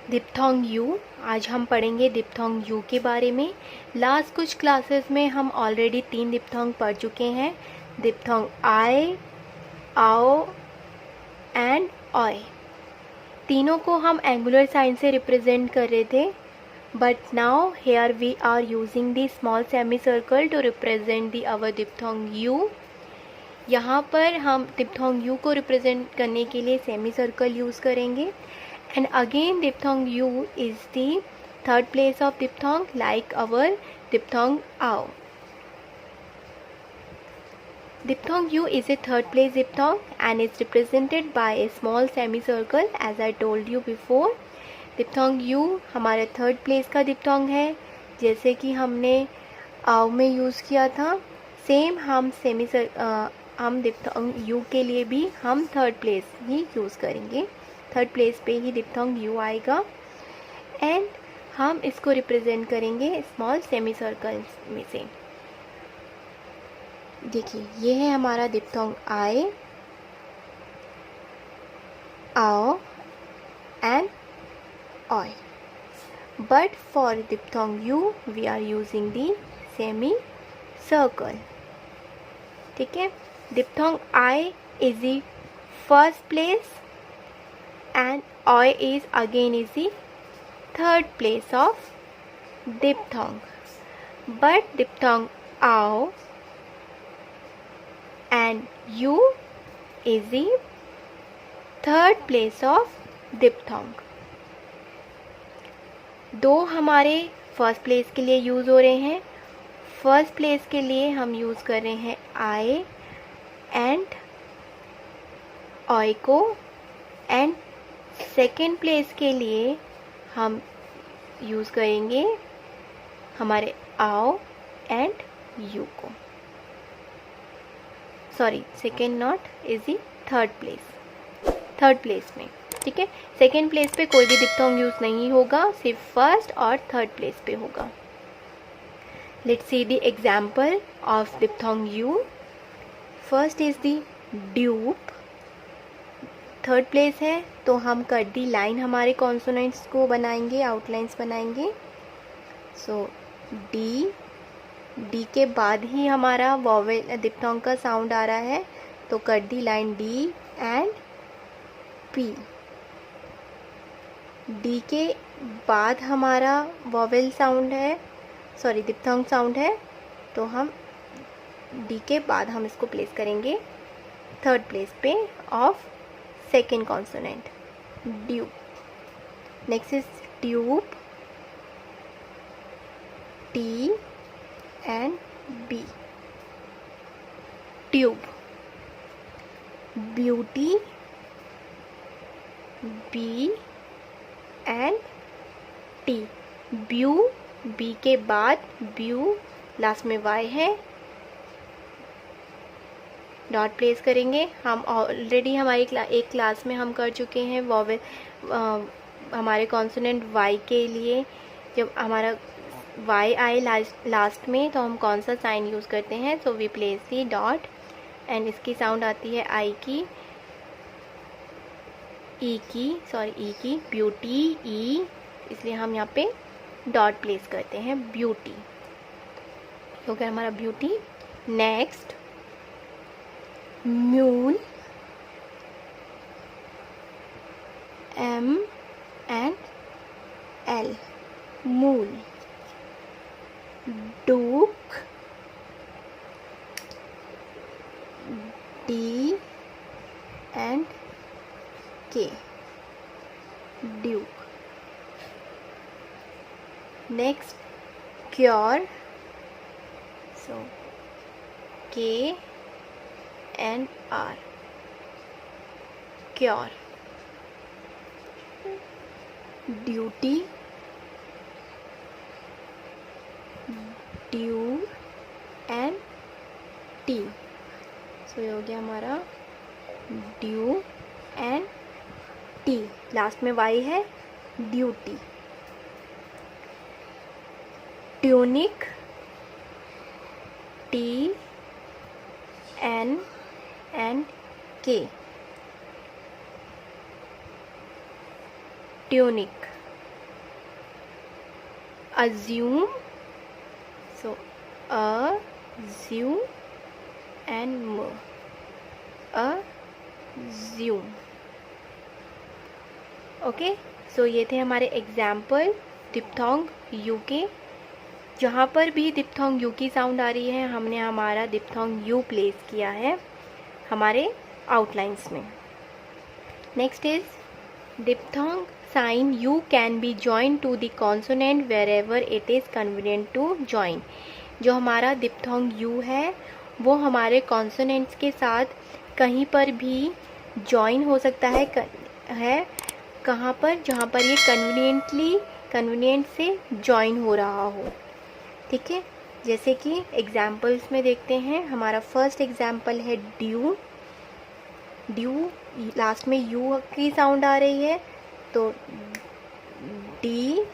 Diphthong you. आज हम पढ़ेंगे डिप्थोंग यू के बारे में। लास्ट कुछ क्लासेस में हम ऑलरेडी 3 डिप्थोंग पढ़ चुके हैं, diphthong I, ow and eye. तीनों को हम एंगुलर साइन से रिप्रेजेंट कर रहे थे, but now here we are using the small semi circle to represent the our diphthong u. यहाँ पर हम डिप्थोंग यू को रिप्रेजेंट करने के लिए सेमी सर्कल यूज़ करेंगे। And again diphthong U is the third place of diphthong like our diphthong AO. Diphthong U is a third place diphthong and is represented by a small semicircle as I told you before. Diphthong U हमारे third place का diphthong है, जैसे कि हमने आओ में use किया था। सेम हम diphthong U के लिए भी हम थर्ड प्लेस ही यूज़ करेंगे, थर्ड प्लेस पे ही डिप्थोंग यू आएगा एंड हम इसको रिप्रेजेंट करेंगे स्मॉल सेमी सर्कल्स में से। देखिए ये है हमारा diphthong I, ow and oi, but for diphthong u we are using the semi circle. ठीक है, diphthong I is the first place and oi is the third place of diphthong, but diphthong ao and u is the third place of diphthong। दो हमारे first place के लिए use हो रहे हैं। First place के लिए हम यूज़ कर रहे हैं आई एंड ऑय को, एंड सेकेंड प्लेस के लिए हम यूज़ करेंगे हमारे आओ एंड यू को। Sorry, second not is the third place में। ठीक है, सेकेंड प्लेस पे कोई भी डिप्थोंग यूज़ नहीं होगा, सिर्फ फर्स्ट और थर्ड प्लेस पे होगा। Let's see the example of diphthong you. First is the dupe, third place है तो हम कट दी लाइन हमारे कॉन्सोनेंट्स को बनाएंगे, आउटलाइंस बनाएंगे। सो डी के बाद ही हमारा वॉवेल डिप्थोंग का साउंड आ रहा है, तो cut the line D and P. D के बाद हमारा वॉवेल साउंड है, सॉरी डिप्थोंग साउंड है, तो हम डी के बाद हम इसको प्लेस करेंगे थर्ड प्लेस पे of second consonant dupe. Next is tube, T and B. Tube. Beauty, B and T. Beau, B के बाद beau, लास्ट में Y है, डॉट प्लेस करेंगे। हम ऑलरेडी हमारी एक क्लास में हम कर चुके हैं वॉवेल हमारे कॉन्सोनेंट वाई के लिए। जब हमारा वाई आए लास्ट में तो हम कौन सा साइन यूज़ करते हैं, so we place the dot and इसकी साउंड आती है आई की, ई की, ब्यूटी ई, इसलिए हम यहाँ पे डॉट प्लेस करते हैं, ब्यूटी हो गया हमारा beauty. Next mule, M and L, mule। Duke, D and K, duke। Next cure, so K and R, cure। duty, due and T, so ये हो गया हमारा ड्यू एंड टी, लास्ट में वाई है, duty. Tunic, T N and K, tunic। assume, so assume and assume. Okay, so ये थे हमारे example diphthong you के. जहाँ पर भी डिप्थोंग यू की साउंड आ रही है हमने हमारा डिप्थोंग यू प्लेस किया है हमारे आउटलाइंस में. Next is diphthong sign u can be join to the consonant wherever it is convenient to join. जो हमारा डिप्थोंग यू है वो हमारे कॉन्सोनेंट्स के साथ कहीं पर भी जॉइन हो सकता है कहाँ पर, जहाँ पर ये कन्वीनियंट से जॉइन हो रहा हो. ठीक है, जैसे कि एग्जाम्पल्स में देखते हैं. हमारा फर्स्ट एग्जाम्पल है ड्यू. ड्यू लास्ट में यू की साउंड आ रही है तो डी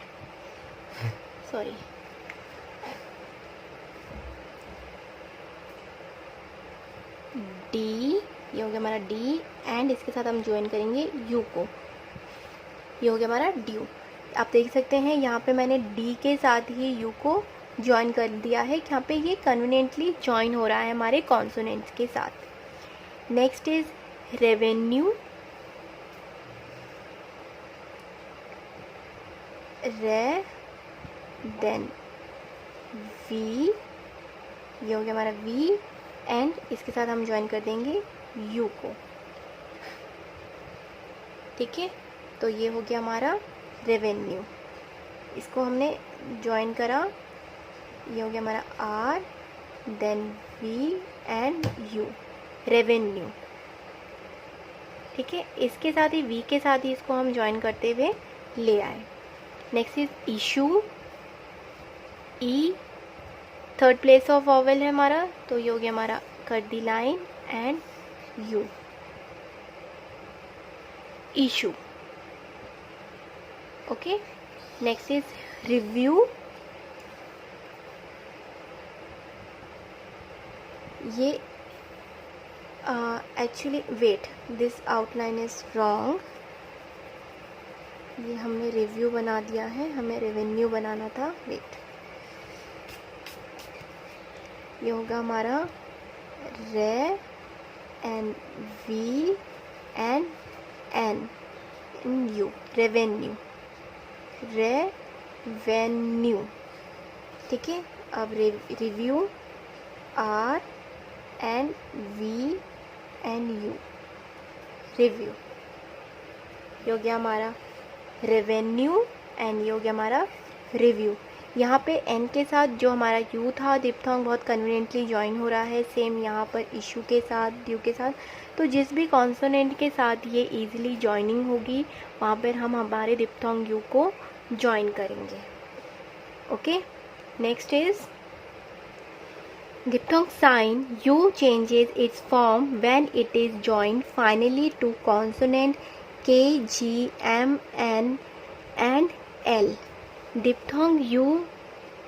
ये हो गया हमारा डी एंड इसके साथ हम ज्वाइन करेंगे यू को. ये हो गया हमारा ड्यू. आप देख सकते हैं यहाँ पे मैंने डी के साथ ही यू को ज्वाइन कर दिया है. यहाँ पे ये कन्वीनियंटली ज्वाइन हो रहा है हमारे कॉन्सोनेंट्स के साथ. Next is revenue. रे देन वी, ये हो गया हमारा वी एंड इसके साथ हम ज्वाइन कर देंगे यू को. ठीक है, तो ये हो गया हमारा रेवेन्यू. इसको हमने ज्वाइन करा, ये हो गया हमारा R then V and U, revenue. ठीक है, इसके साथ ही वी के साथ ही इसको हम ज्वाइन करते हुए ले आए. Next is issue. E third place of vowel है हमारा, तो ये हो गया हमारा cut the line and U, issue. Okay, next is review. ये actually wait, this outline is wrong. ये हमने रिव्यू बना दिया है, हमें रेवेन्यू बनाना था. वेट, ये होगा हमारा ray and V and N in U, revenue, revenue. ठीक है, अब review R and V and U, review. ये हो गया हमारा रेवेन्यू एंड ये हो गया हमारा रिव्यू. यहाँ पे एन के साथ जो हमारा यू था डिप्थोंग बहुत कन्वीनियंटली ज्वाइन हो रहा है. सेम यहाँ पर इशू के साथ, ड्यू के साथ. तो जिस भी कॉन्सोनेंट के साथ ये इजीली ज्वाइनिंग होगी वहाँ पर हम हमारे डिप्थोंग यू को ज्वाइन करेंगे. Okay, next is diphthong sign U changes its form when it is joined finally to consonant K, G, M, N and L. Diphthong U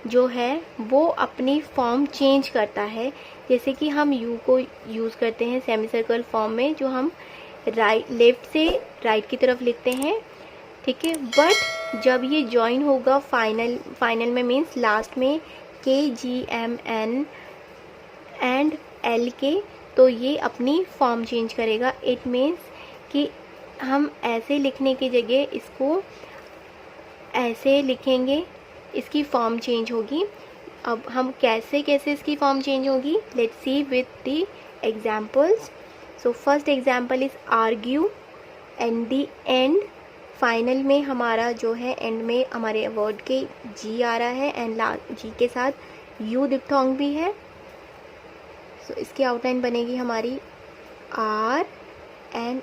जो है वो अपनी फॉर्म चेंज करता है. जैसे कि हम यू को यूज़ करते हैं सेमी सर्कल फॉर्म में, जो हम लेफ्ट से राइट की तरफ लिखते हैं. ठीक है, बट जब ये जॉइन होगा फाइनल में, मीन्स लास्ट में के, G, M, N and L के, तो ये अपनी फॉर्म चेंज करेगा. इट मीन्स कि हम ऐसे लिखने की जगह इसको ऐसे लिखेंगे, इसकी फॉर्म चेंज होगी. अब हम कैसे इसकी फॉर्म चेंज होगी, let's see with the examples. So first example is argue and the end. Final में हमारा जो है एंड में हमारे वर्ड के जी आ रहा है एंड जी के साथ यू डिप्थोंग भी है. सो इसकी आउटलाइन बनेगी हमारी R and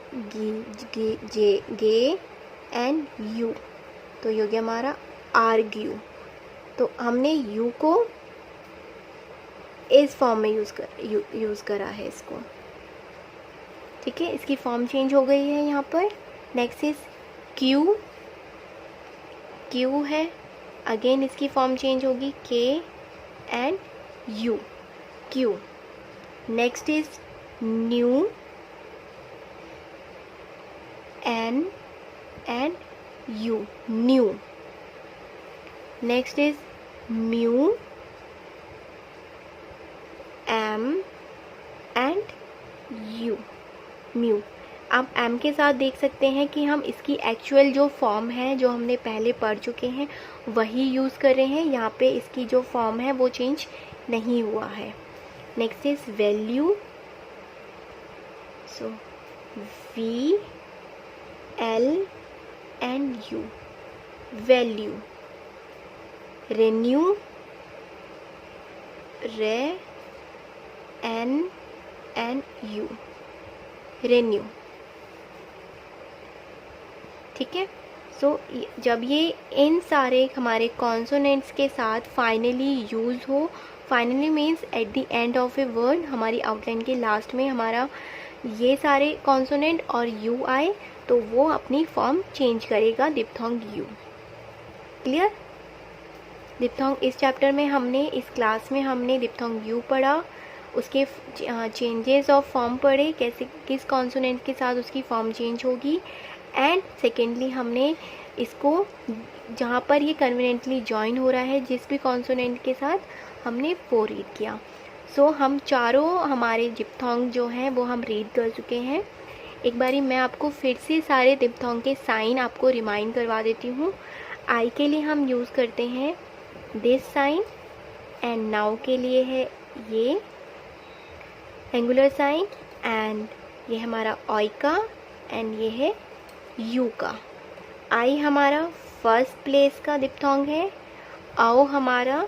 gay and U. तो ये हो गया हमारा आर्ग्यू. तो हमने यू को इस फॉर्म में यूज़ करा है इसको. ठीक है, इसकी फॉर्म चेंज हो गई है यहाँ पर. Next is cue. क्यू है, अगेन इसकी फॉर्म चेंज होगी K and U, cue. Next is new, N and U, new. Next is mew, M and U, mew. अब एम के साथ देख सकते हैं कि हम इसकी एक्चुअल जो फॉर्म है जो हमने पहले पढ़ चुके हैं वही यूज़ कर रहे हैं, यहाँ पे इसकी जो फॉर्म है वो चेंज नहीं हुआ है। Next is value, so V L and you, value. Renew, रे एन एन यू, रेन्यू। ठीक है। सो जब ये इन सारे हमारे कॉन्सोनेंट्स के साथ फाइनली यूज़ हो, finally means at the end of a word, हमारी आउटलाइन के लास्ट में हमारा ये सारे कॉन्सोनेंट और यू आए तो वो अपनी फॉर्म चेंज करेगा डिप्थोंग यू। क्लियर? डिप्थोंग इस चैप्टर में हमने, इस क्लास में हमने डिप्थोंग यू पढ़ा, उसके चेंजेस ऑफ फॉर्म पढ़े, कैसे किस कॉन्सोनेंट के साथ उसकी फॉर्म चेंज होगी। एंड सेकेंडली हमने इसको जहाँ पर ये कन्वीनियंटली जॉइन हो रहा है जिस भी कॉन्सोनेंट के साथ, हमने वो रीड किया। सो हम चारों हमारे डिप्थोंग जो हैं वो हम रीड कर चुके हैं। एक बारी मैं आपको फिर से सारे डिप्थोंग के साइन आपको रिमाइंड करवा देती हूँ। आई के लिए हम यूज़ करते हैं दिस साइन, एंड नाउ के लिए है ये एंगुलर साइन, एंड ये हमारा ऑय का, एंड ये है यू का। आई हमारा फर्स्ट प्लेस का डिप्थोंग है, आओ हमारा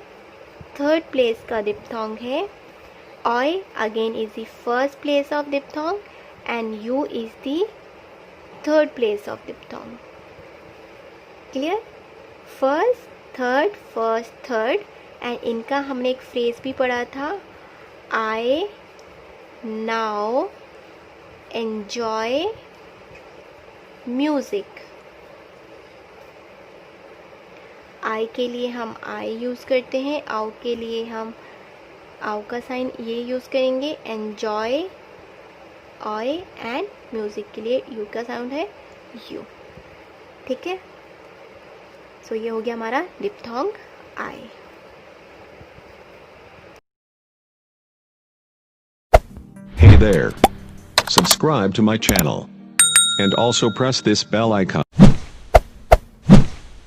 थर्ड प्लेस का डिप्थोंग है, oi again is the first place of diphthong, and U is the third place of diphthong. Clear? First third, and इनका हमने एक फ्रेज भी पढ़ा था, I now enjoy music. I के लिए हम आई यूज़ करते हैं, आउ के लिए हम आउ का साइन ये यूज़ करेंगे, एन्जॉय ऑय, एंड म्यूज़िक के लिए यू का साउंड है यू। ठीक है। सो ये हो गया हमारा diphthong I. Hey there. Subscribe to my channel. And also press this bell icon.